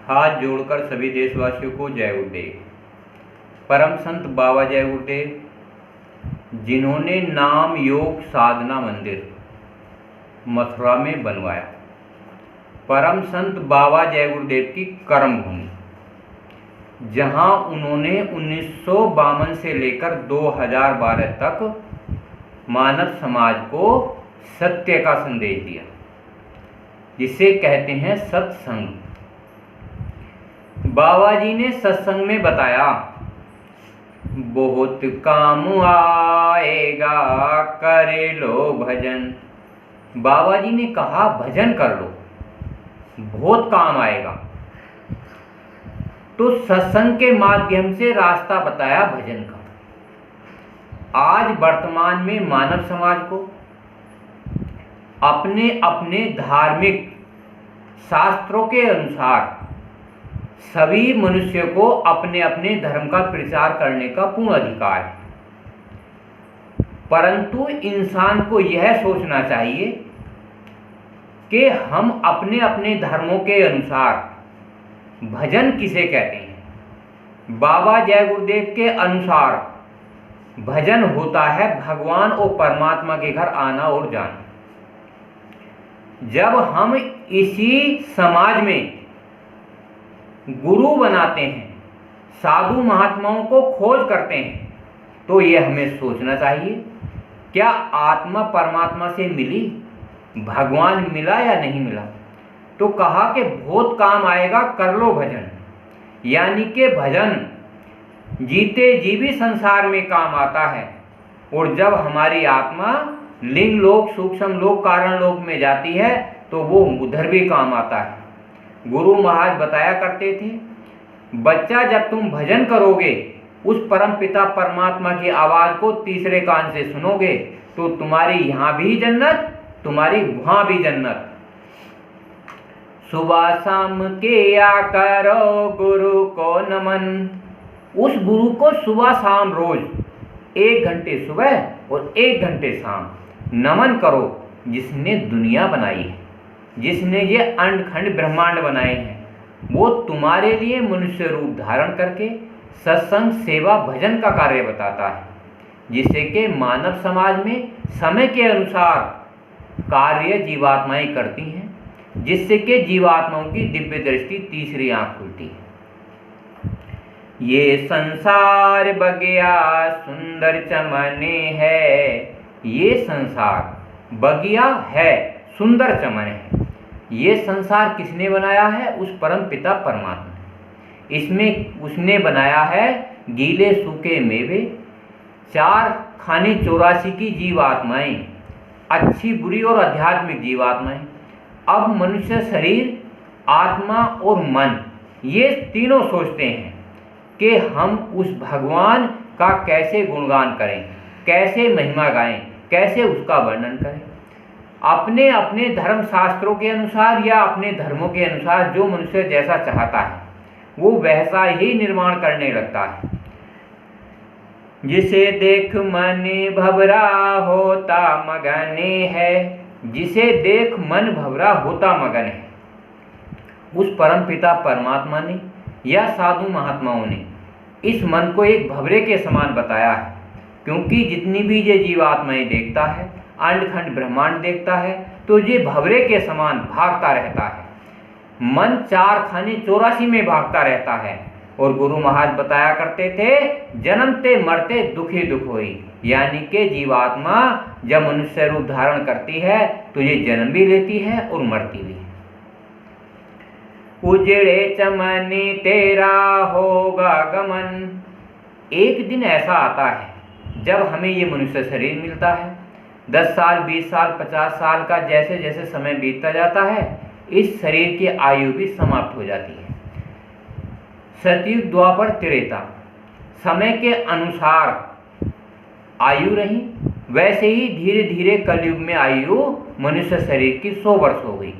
हाथ जोड़कर सभी देशवासियों को जय गुरुदेव। परम संत बाबा जय गुरुदेव, जिन्होंने नाम योग साधना मंदिर मथुरा में बनवाया। परम संत बाबा जय गुरुदेव की कर्म भूमि, जहां उन्होंने 1952 से लेकर 2012 तक मानव समाज को सत्य का संदेश दिया, जिसे कहते हैं सत्संग। बाबा जी ने सत्संग में बताया, बहुत काम आएगा करे लो भजन। बाबा जी ने कहा भजन कर लो, बहुत काम आएगा। तो सत्संग के माध्यम से रास्ता बताया भजन का। आज वर्तमान में मानव समाज को अपने अपने धार्मिक शास्त्रों के अनुसार सभी मनुष्य को अपने अपने धर्म का प्रचार करने का पूर्ण अधिकार है, परंतु इंसान को यह सोचना चाहिए कि हम अपने अपने धर्मों के अनुसार भजन किसे कहते हैं। बाबा जय गुरुदेव के अनुसार भजन होता है भगवान और परमात्मा के घर आना और जाना। जब हम इसी समाज में गुरु बनाते हैं, साधु महात्माओं को खोज करते हैं, तो ये हमें सोचना चाहिए, क्या आत्मा परमात्मा से मिली, भगवान मिला या नहीं मिला। तो कहा कि बहुत काम आएगा कर लो भजन, यानी कि भजन जीते जी भी संसार में काम आता है, और जब हमारी आत्मा लिंग लोक, सूक्ष्म लोक, कारण लोक में जाती है तो वो उधर भी काम आता है। गुरु महाराज बताया करते थे, बच्चा जब तुम भजन करोगे, उस परम पिता परमात्मा की आवाज को तीसरे कान से सुनोगे, तो तुम्हारी यहाँ भी जन्नत, तुम्हारी वहां भी जन्नत। सुबह शाम किया करो गुरु को नमन। उस गुरु को सुबह शाम रोज 1 घंटे सुबह और 1 घंटे शाम नमन करो, जिसने दुनिया बनाई है, जिसने ये अंडखंड ब्रह्मांड बनाए हैं। वो तुम्हारे लिए मनुष्य रूप धारण करके सत्संग सेवा भजन का कार्य बताता है, जिससे कि मानव समाज में समय के अनुसार कार्य जीवात्माएं करती हैं, जिससे कि जीवात्माओं की दिव्य दृष्टि, तीसरी आंख खुलती है। ये संसार बगिया सुंदर चमने है, ये संसार बगिया है, सुंदर चमन है। ये संसार किसने बनाया है? उस परम पिता परमात्मा ने। इसमें उसने बनाया है गीले सूखे मेवे, 4 खाने 84 की जीवात्माएं, अच्छी बुरी और आध्यात्मिक जीवात्माएं। अब मनुष्य शरीर, आत्मा और मन, ये तीनों सोचते हैं कि हम उस भगवान का कैसे गुणगान करें, कैसे महिमा गाएं, कैसे उसका वर्णन करें। अपने अपने धर्म शास्त्रों के अनुसार या अपने धर्मों के अनुसार जो मनुष्य जैसा चाहता है, वो वैसा ही निर्माण करने लगता है। जिसे देख मन भवरा होता मगने है, जिसे देख मन भवरा होता मगन है। उस परम पिता परमात्मा ने या साधु महात्माओं ने इस मन को एक भवरे के समान बताया है, क्योंकि जितनी भी ये जीवात्माएं देखता है, अंडखंड ब्रह्मांड देखता है, तो ये भवरे के समान भागता रहता है। मन 4 खाने 84 में भागता रहता है। और गुरु महाराज बताया करते थे, जन्मते मरते दुखी दुख होई, यानी कि जीवात्मा जब मनुष्य रूप धारण करती है तो ये जन्म भी लेती है और मरती भी है। उजड़े चमनी तेरा होगा गमन। एक दिन ऐसा आता है जब हमें ये मनुष्य शरीर मिलता है। 10 साल, 20 साल, 50 साल का जैसे जैसे समय बीतता जाता है, इस शरीर की आयु भी समाप्त हो जाती है। सतयुग, द्वापर, त्रेता, समय के अनुसार आयु रही, वैसे ही धीरे धीरे कलयुग में आयु मनुष्य शरीर की 100 वर्ष हो गई।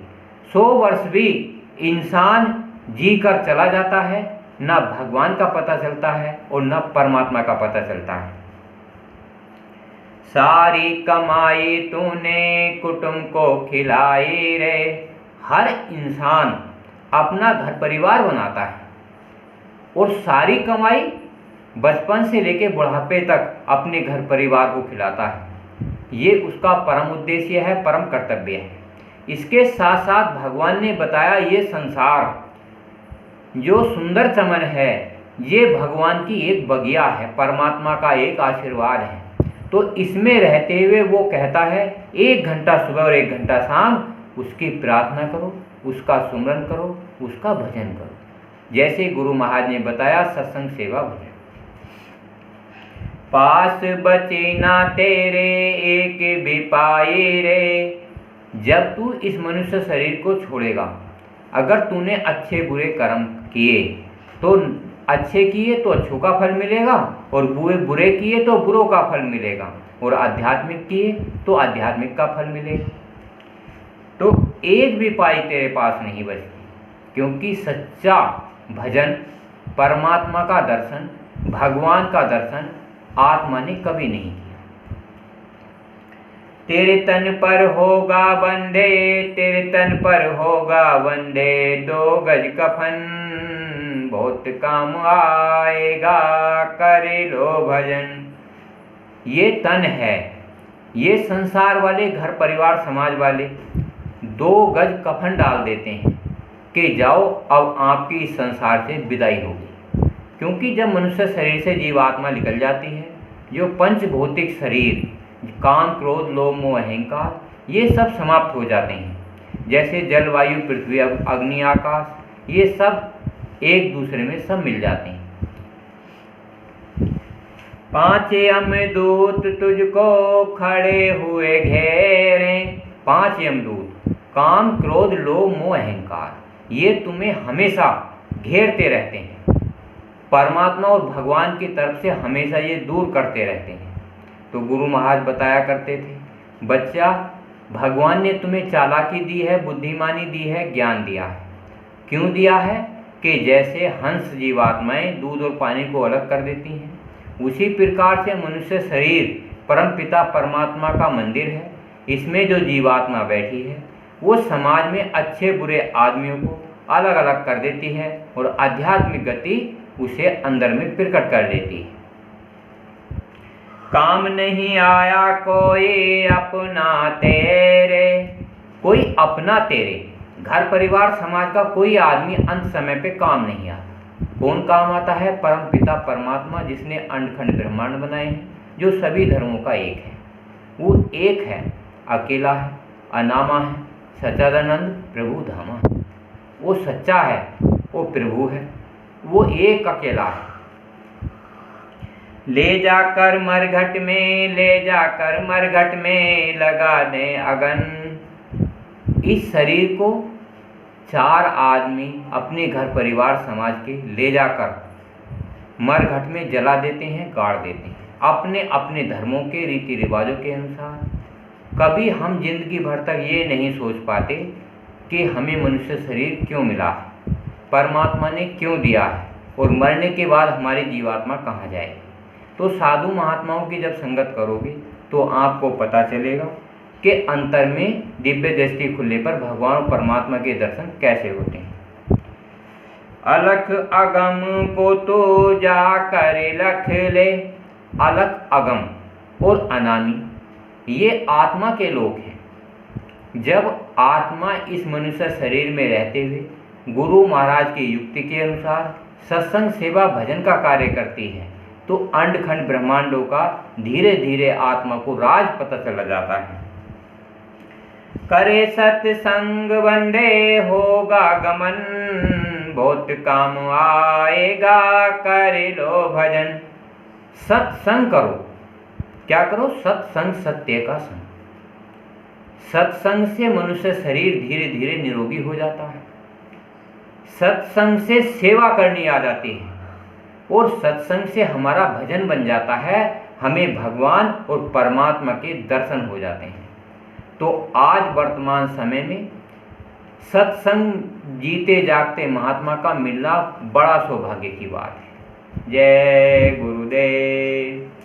100 वर्ष भी इंसान जी कर चला जाता है, न भगवान का पता चलता है और न परमात्मा का पता चलता है। सारी कमाई तूने कुटुंब को खिलाई रे। हर इंसान अपना घर परिवार बनाता है और सारी कमाई बचपन से लेकर बुढ़ापे तक अपने घर परिवार को खिलाता है। ये उसका परम उद्देश्य है, परम कर्तव्य है। इसके साथ साथ भगवान ने बताया ये संसार जो सुंदर चमन है ये भगवान की एक बगिया है, परमात्मा का एक आशीर्वाद है। तो इसमें रहते हुए वो कहता है 1 घंटा सुबह और 1 घंटा शाम उसकी प्रार्थना करो, उसका सुमरन करो, उसका भजन करो। जैसे गुरु महाराज ने बताया सत्संग सेवा भजन। पास बचे ना तेरे एक भी पाए रे, जब तू इस मनुष्य शरीर को छोड़ेगा, अगर तूने अच्छे बुरे कर्म किए तो अच्छे किए तो अच्छों का फल मिलेगा और बुरे किए तो बुरों का फल मिलेगा और आध्यात्मिक किए तो आध्यात्मिक का फल मिलेगा। तो एक भी पाई तेरे पास नहीं बचती, क्योंकि सच्चा भजन, परमात्मा का दर्शन, भगवान का दर्शन आत्मा ने कभी नहीं किया। तेरे तन पर होगा बंदे, तेरे तन पर होगा बंदे, 2 गज कफन बहुत काम आएगा, कर लो भजन। ये तन है, ये संसार वाले, घर परिवार समाज वाले 2 गज कफन डाल देते हैं कि जाओ अब आपकी इस संसार से विदाई होगी। क्योंकि जब मनुष्य शरीर से जीवात्मा निकल जाती है, जो पंच भौतिक शरीर, काम क्रोध लोभ मोह अहंकार, ये सब समाप्त हो जाते हैं। जैसे जल वायु पृथ्वी अग्नि आकाश, ये सब एक दूसरे में सब मिल जाते हैं। 5 यमदूत तुझको खड़े हुए घेरे, 5 यमदूत काम क्रोध लोभ मोह अहंकार, ये तुम्हें हमेशा घेरते रहते हैं। परमात्मा और भगवान की तरफ से हमेशा ये दूर करते रहते हैं। तो गुरु महाराज बताया करते थे, बच्चा भगवान ने तुम्हें चालाकी दी है, बुद्धिमानी दी है, ज्ञान दिया है। क्यों दिया है? कि जैसे हंस जीवात्माएं दूध और पानी को अलग कर देती हैं, उसी प्रकार से मनुष्य शरीर परमपिता परमात्मा का मंदिर है। इसमें जो जीवात्मा बैठी है वो समाज में अच्छे बुरे आदमियों को अलग अलग कर देती है और आध्यात्मिक गति उसे अंदर में प्रकट कर देती है। काम नहीं आया कोई अपना तेरे, कोई अपना तेरे, घर परिवार समाज का कोई आदमी अंत समय पे काम नहीं आता। कौन काम आता है? परम पिता परमात्मा, जिसने अंडखंड ब्रह्मांड बनाए हैं, जो सभी धर्मों का एक है। वो एक है, अकेला है, अनामा है, सच्चिदानंद प्रभु धामा। वो सच्चा है, वो प्रभु है, वो एक अकेला है। ले जाकर मरघट में, ले जाकर मरघट में लगा दें अगन। इस शरीर को 4 आदमी अपने घर परिवार समाज के ले जाकर मरघट में जला देते हैं, गाड़ देते हैं, अपने अपने धर्मों के रीति रिवाजों के अनुसार। कभी हम जिंदगी भर तक ये नहीं सोच पाते कि हमें मनुष्य शरीर क्यों मिला है, परमात्मा ने क्यों दिया है और मरने के बाद हमारी जीवात्मा कहाँ जाएगी। तो साधु महात्माओं की जब संगत करोगे तो आपको पता चलेगा कि अंतर में दिव्य दृष्टि खुलने पर भगवान और परमात्मा के दर्शन कैसे होते हैं। अलख अगम को तो जाकर लख ले। अलख अगम और अनामी ये आत्मा के लोग हैं। जब आत्मा इस मनुष्य शरीर में रहते हुए गुरु महाराज की युक्ति के अनुसार सत्संग सेवा भजन का कार्य करती है, तो अंडखंड ब्रह्मांडों का धीरे धीरे आत्मा को राज पता चला जाता है। करे सत्संग बंदे होगा गमन, बहुत काम आएगा, कर लो भजन। सत्संग करो। क्या करो? सत्संग, सत्य का संग। सत्संग से मनुष्य शरीर धीरे धीरे निरोगी हो जाता है। सत्संग से सेवा करनी आ जाती है और सत्संग से हमारा भजन बन जाता है, हमें भगवान और परमात्मा के दर्शन हो जाते हैं। तो आज वर्तमान समय में सत्संग जीते जागते महात्मा का मिलना बड़ा सौभाग्य की बात है। जय गुरुदेव।